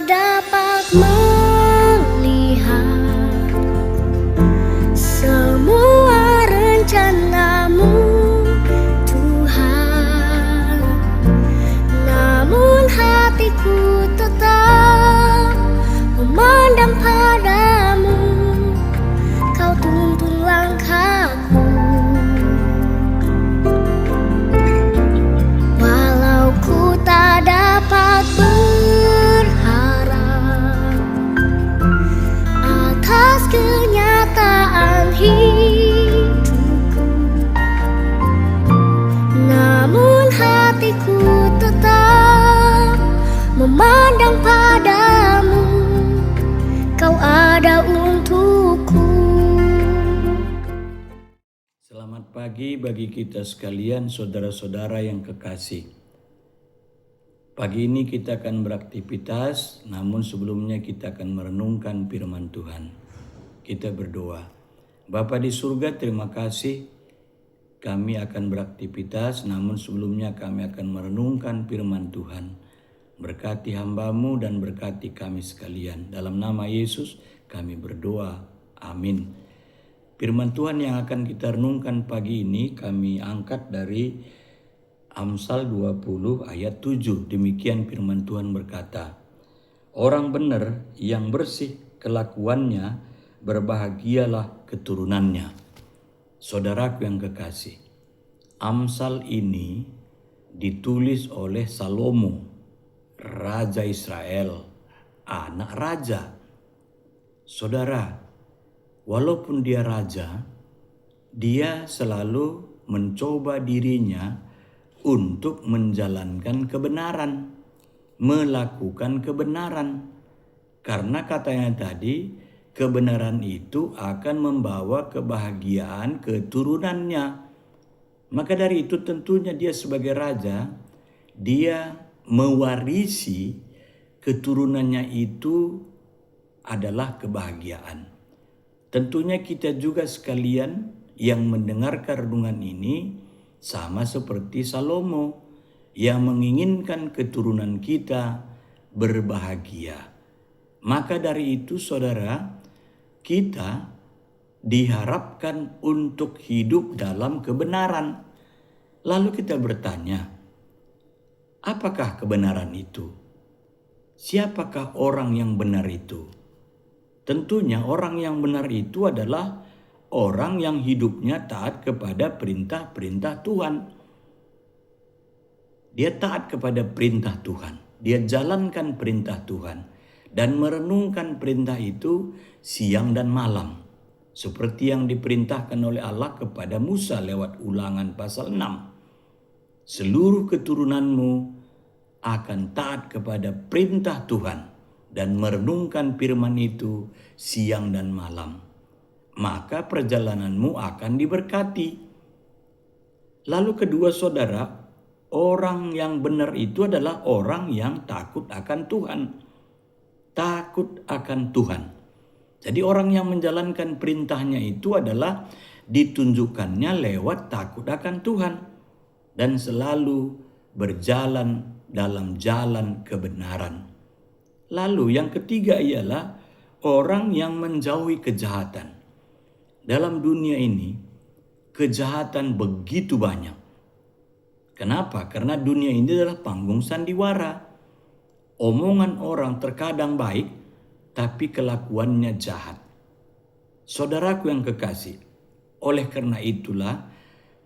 dapat melihat semua rencana-Mu, Tuhan. Namun hatiku tetap memandang padamu, Kau tuntun langkahku. Walau ku tak dapat berharap atas kenyataan hidupku, namun hatiku tetap memandang padamu, Kau ada untukku. Selamat pagi bagi kita sekalian, saudara-saudara yang kekasih. Pagi ini kita akan beraktivitas, namun sebelumnya kita akan merenungkan firman Tuhan. Kita berdoa. Bapa di surga, terima kasih kami akan beraktivitas, namun sebelumnya kami akan merenungkan firman Tuhan. Berkati hamba-Mu dan berkati kami sekalian. Dalam nama Yesus kami berdoa. Amin. Firman Tuhan yang akan kita renungkan pagi ini kami angkat dari Amsal 20 ayat 7. Demikian firman Tuhan berkata, orang benar yang bersih kelakuannya, berbahagialah keturunannya. Saudaraku yang kekasih, Amsal ini ditulis oleh Salomo, Raja Israel, anak raja. Saudara, walaupun dia raja, dia selalu mencoba dirinya untuk menjalankan kebenaran, melakukan kebenaran. Karena katanya tadi, kebenaran itu akan membawa kebahagiaan keturunannya. Maka dari itu tentunya dia sebagai raja, dia mewarisi keturunannya itu adalah kebahagiaan. Tentunya kita juga sekalian yang mendengarkan renungan ini sama seperti Salomo yang menginginkan keturunan kita berbahagia. Maka dari itu saudara, kita diharapkan untuk hidup dalam kebenaran. Lalu kita bertanya, apakah kebenaran itu? Siapakah orang yang benar itu? Tentunya orang yang benar itu adalah orang yang hidupnya taat kepada perintah-perintah Tuhan. Dia taat kepada perintah Tuhan. Dia jalankan perintah Tuhan. Dan merenungkan perintah itu siang dan malam. Seperti yang diperintahkan oleh Allah kepada Musa lewat Ulangan pasal 6. Seluruh keturunanmu akan taat kepada perintah Tuhan dan merenungkan firman itu siang dan malam. Maka perjalananmu akan diberkati. Lalu kedua saudara, orang yang benar itu adalah orang yang takut akan Tuhan. Takut akan Tuhan. Jadi orang yang menjalankan perintahnya itu adalah ditunjukkannya lewat takut akan Tuhan. Dan selalu berjalan dalam jalan kebenaran. Lalu yang ketiga ialah orang yang menjauhi kejahatan. Dalam dunia ini, kejahatan begitu banyak. Kenapa? Karena dunia ini adalah panggung sandiwara. Omongan orang terkadang baik, tapi kelakuannya jahat. Saudaraku yang kekasih, oleh karena itulah,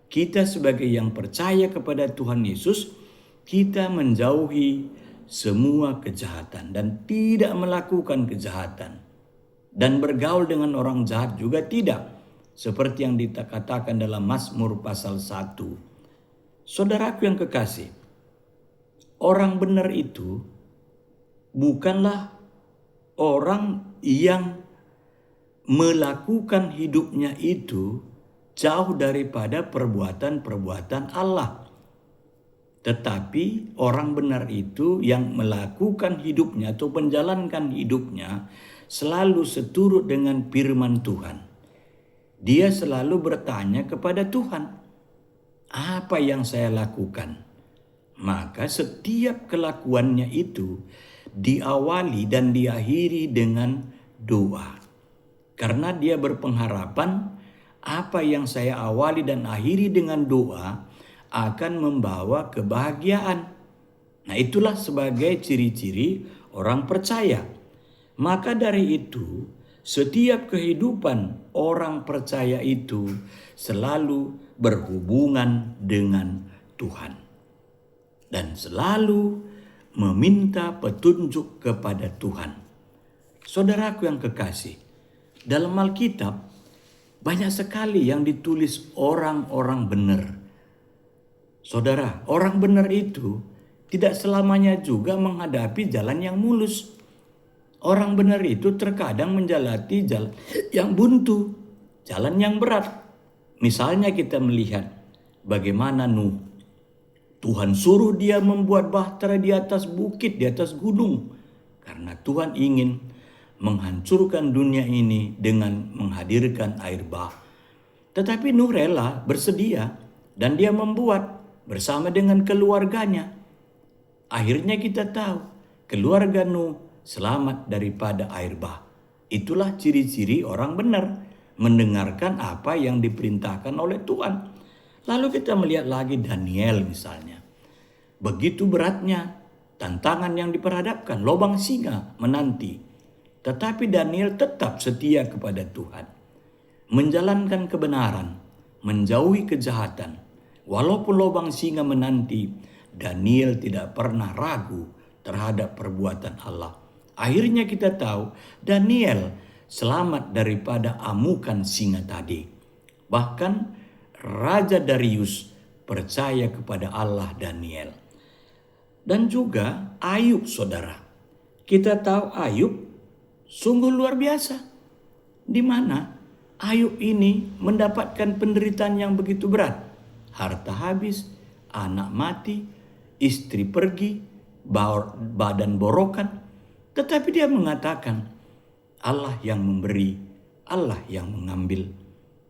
kita sebagai yang percaya kepada Tuhan Yesus, kita menjauhi semua kejahatan dan tidak melakukan kejahatan. Dan bergaul dengan orang jahat juga tidak. Seperti yang dikatakan dalam Mazmur pasal 1. Saudaraku yang kekasih, orang benar itu bukanlah orang yang melakukan hidupnya itu jauh daripada perbuatan-perbuatan Allah. Tetapi orang benar itu yang melakukan hidupnya atau menjalankan hidupnya selalu seturut dengan firman Tuhan. Dia selalu bertanya kepada Tuhan, apa yang saya lakukan? Maka setiap kelakuannya itu diawali dan diakhiri dengan doa. Karena dia berpengharapan apa yang saya awali dan akhiri dengan doa akan membawa kebahagiaan. Nah, itulah sebagai ciri-ciri orang percaya. Maka dari itu, setiap kehidupan orang percaya itu selalu berhubungan dengan Tuhan. Dan selalu meminta petunjuk kepada Tuhan. Saudaraku yang kekasih, dalam Alkitab banyak sekali yang ditulis orang-orang benar. Saudara, orang benar itu tidak selamanya juga menghadapi jalan yang mulus. Orang benar itu terkadang menjalati jalan yang buntu, jalan yang berat. Misalnya kita melihat bagaimana Nuh. Tuhan suruh dia membuat bahtera di atas bukit, di atas gunung. Karena Tuhan ingin menghancurkan dunia ini dengan menghadirkan air bah. Tetapi Nuh rela, bersedia, dan dia membuat bersama dengan keluarganya. Akhirnya kita tahu keluarga Nuh selamat daripada air bah. Itulah ciri-ciri orang benar, mendengarkan apa yang diperintahkan oleh Tuhan. Lalu kita melihat lagi Daniel misalnya. Begitu beratnya tantangan yang diperhadapkan, lubang singa menanti. Tetapi Daniel tetap setia kepada Tuhan. Menjalankan kebenaran, menjauhi kejahatan. Walaupun lubang singa menanti, Daniel tidak pernah ragu terhadap perbuatan Allah. Akhirnya kita tahu Daniel selamat daripada amukan singa tadi. Bahkan Raja Darius percaya kepada Allah Daniel. Dan juga Ayub, saudara. Kita tahu Ayub sungguh luar biasa. Di mana Ayub ini mendapatkan penderitaan yang begitu berat. Harta habis, anak mati, istri pergi, badan borokan. Tetapi dia mengatakan, Allah yang memberi, Allah yang mengambil.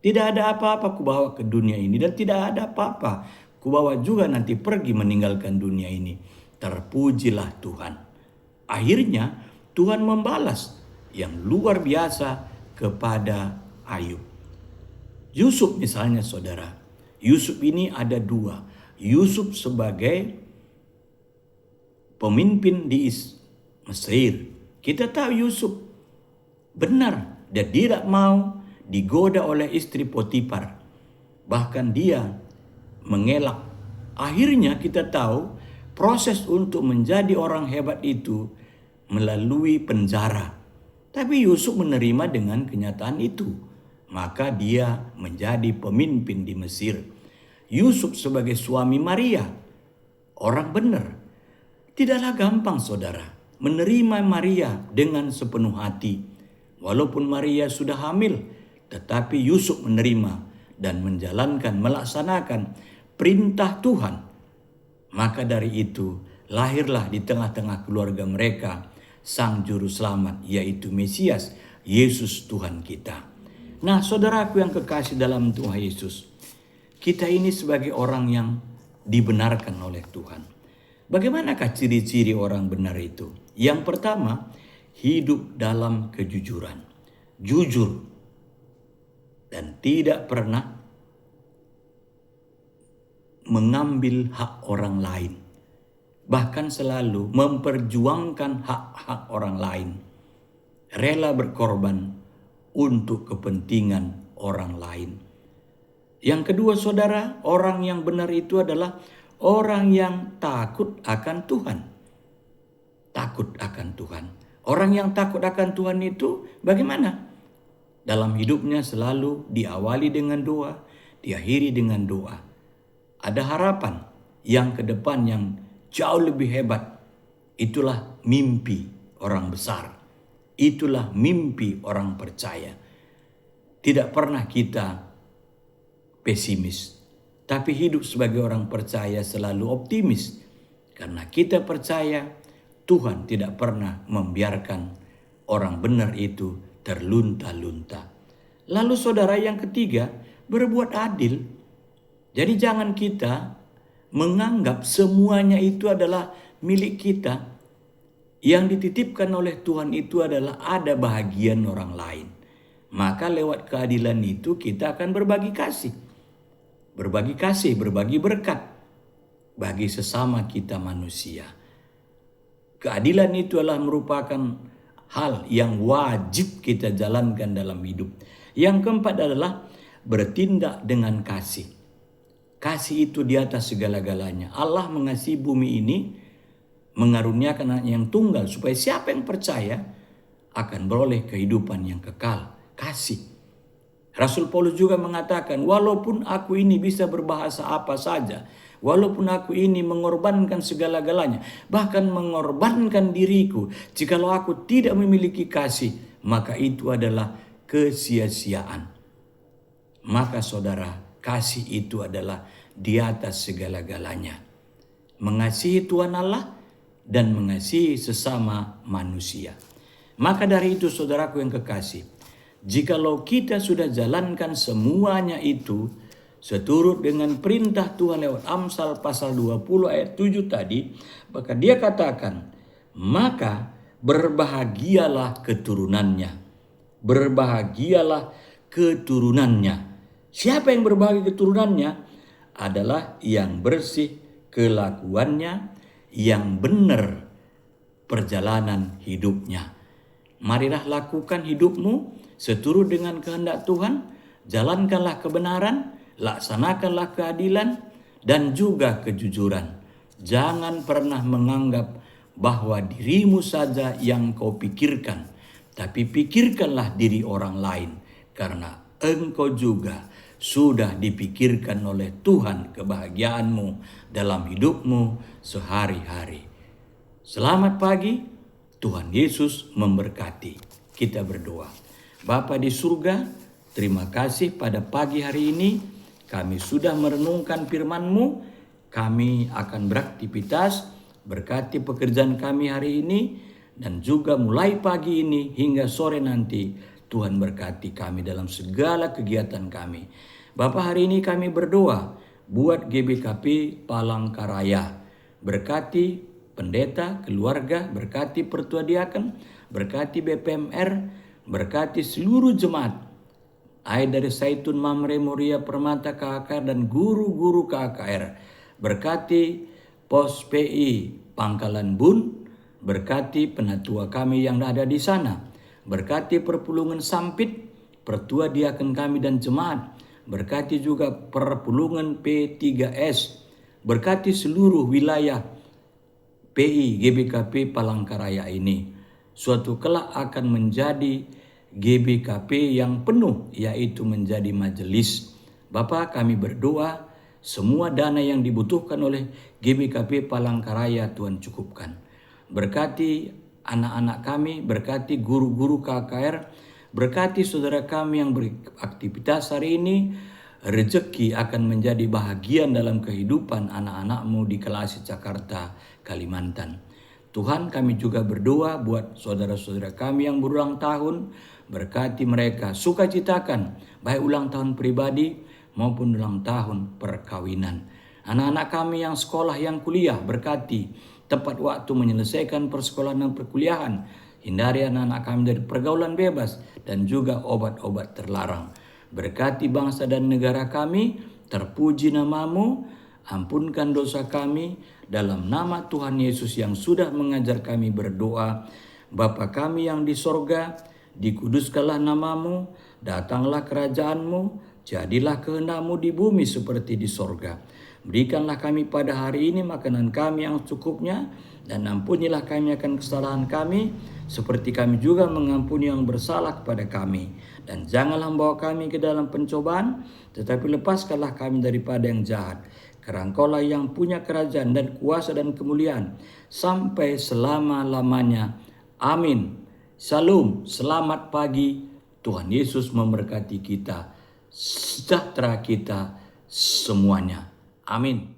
Tidak ada apa-apa kubawa ke dunia ini dan tidak ada apa-apa kubawa juga nanti pergi meninggalkan dunia ini. Terpujilah Tuhan. Akhirnya Tuhan membalas yang luar biasa kepada Ayub. Yusuf misalnya saudara. Yusuf ini ada dua. Yusuf sebagai pemimpin di Mesir. Kita tahu Yusuf benar, dia tidak mau digoda oleh istri Potifar. Bahkan dia mengelak. Akhirnya kita tahu proses untuk menjadi orang hebat itu melalui penjara. Tapi Yusuf menerima dengan kenyataan itu. Maka dia menjadi pemimpin di Mesir. Yusuf sebagai suami Maria, orang benar. Tidaklah gampang saudara menerima Maria dengan sepenuh hati. Walaupun Maria sudah hamil, tetapi Yusuf menerima dan menjalankan, melaksanakan perintah Tuhan. Maka dari itu lahirlah di tengah-tengah keluarga mereka Sang Juru Selamat, yaitu Mesias, Yesus Tuhan kita. Nah saudaraku yang kekasih dalam Tuhan Yesus, kita ini sebagai orang yang dibenarkan oleh Tuhan. Bagaimanakah ciri-ciri orang benar itu? Yang pertama, hidup dalam kejujuran. Jujur dan tidak pernah mengambil hak orang lain. Bahkan selalu memperjuangkan hak-hak orang lain. Rela berkorban untuk kepentingan orang lain. Yang kedua saudara, orang yang benar itu adalah orang yang takut akan Tuhan. Takut akan Tuhan. Orang yang takut akan Tuhan itu bagaimana? Dalam hidupnya selalu diawali dengan doa, diakhiri dengan doa. Ada harapan yang ke depan yang jauh lebih hebat. Itulah mimpi orang besar. Itulah mimpi orang percaya. Tidak pernah kita pesimis, tapi hidup sebagai orang percaya selalu optimis. Karena kita percaya Tuhan tidak pernah membiarkan orang benar itu terlunta-lunta. Lalu saudara yang ketiga, berbuat adil. Jadi jangan kita menganggap semuanya itu adalah milik kita. Yang dititipkan oleh Tuhan itu adalah ada bahagian orang lain. Maka lewat keadilan itu kita akan berbagi kasih. Berbagi kasih, berbagi berkat bagi sesama kita manusia. Keadilan itu adalah merupakan hal yang wajib kita jalankan dalam hidup. Yang keempat adalah bertindak dengan kasih. Kasih itu di atas segala-galanya. Allah mengasihi bumi ini, mengaruniakan anak yang tunggal supaya siapa yang percaya akan beroleh kehidupan yang kekal. Kasih. Rasul Paulus juga mengatakan, walaupun aku ini bisa berbahasa apa saja, walaupun aku ini mengorbankan segala-galanya, bahkan mengorbankan diriku, jikalau aku tidak memiliki kasih, maka itu adalah kesia-siaan. Maka saudara, kasih itu adalah di atas segala-galanya. Mengasihi Tuhan Allah dan mengasihi sesama manusia. Maka dari itu saudaraku yang kekasih, jikalau kita sudah jalankan semuanya itu seturut dengan perintah Tuhan lewat Amsal pasal 20 ayat 7 tadi, maka dia katakan, maka berbahagialah keturunannya. Berbahagialah keturunannya. Siapa yang berbahagia keturunannya? Adalah yang bersih kelakuannya, yang benar perjalanan hidupnya. Marilah lakukan hidupmu seturut dengan kehendak Tuhan, jalankanlah kebenaran, laksanakanlah keadilan dan juga kejujuran. Jangan pernah menganggap bahwa dirimu saja yang kau pikirkan, tapi pikirkanlah diri orang lain, karena engkau juga sudah dipikirkan oleh Tuhan kebahagiaanmu dalam hidupmu sehari-hari. Selamat pagi, Tuhan Yesus memberkati. Kita berdoa. Bapa di surga, terima kasih pada pagi hari ini kami sudah merenungkan firman-Mu. Kami akan beraktivitas, berkati pekerjaan kami hari ini, dan juga mulai pagi ini hingga sore nanti Tuhan berkati kami dalam segala kegiatan kami. Bapak, hari ini kami berdoa buat GBKP Palangkaraya. Berkati pendeta, keluarga, berkati pertua diaken, berkati BPMR, berkati seluruh jemaat. Ayat dari Zaitun Mamre Moria Permata KKR dan guru-guru KKR. Berkati Pos PI Pangkalan Bun, berkati penatua kami yang ada di sana. Berkati perpulungan Sampit, pertua diaken kami dan jemaat. Berkati juga perpulungan P3S. Berkati seluruh wilayah PI GBKP Palangkaraya ini. Suatu kelak akan menjadi GBKP yang penuh, yaitu menjadi majelis. Bapak, kami berdoa semua dana yang dibutuhkan oleh GBKP Palangkaraya Tuhan cukupkan. Berkati anak-anak kami, berkati guru-guru KKR, berkati saudara kami yang beraktivitas hari ini. Rezeki akan menjadi bahagian dalam kehidupan anak-anak-Mu di Kelasi Jakarta, Kalimantan. Tuhan, kami juga berdoa buat saudara-saudara kami yang berulang tahun. Berkati mereka, sukacitakan baik ulang tahun pribadi maupun ulang tahun perkawinan. Anak-anak kami yang sekolah, yang kuliah, berkati tepat waktu menyelesaikan persekolahan dan perkuliahan. Hindari anak-anak kami dari pergaulan bebas dan juga obat-obat terlarang. Berkati bangsa dan negara kami, terpuji nama-Mu, ampunkan dosa kami, dalam nama Tuhan Yesus yang sudah mengajar kami berdoa. Bapa kami yang di sorga, dikuduskanlah nama-Mu, datanglah kerajaan-Mu, jadilah kehendak-Mu di bumi seperti di sorga. Berikanlah kami pada hari ini makanan kami yang cukupnya, dan ampunilah kami akan kesalahan kami, seperti kami juga mengampuni yang bersalah kepada kami. Dan janganlah membawa kami ke dalam pencobaan, tetapi lepaskanlah kami daripada yang jahat. Karena Engkaulah yang punya kerajaan dan kuasa dan kemuliaan sampai selama-lamanya. Amin. Shalom, selamat pagi. Tuhan Yesus memberkati kita, sejahtera kita semuanya. Amin.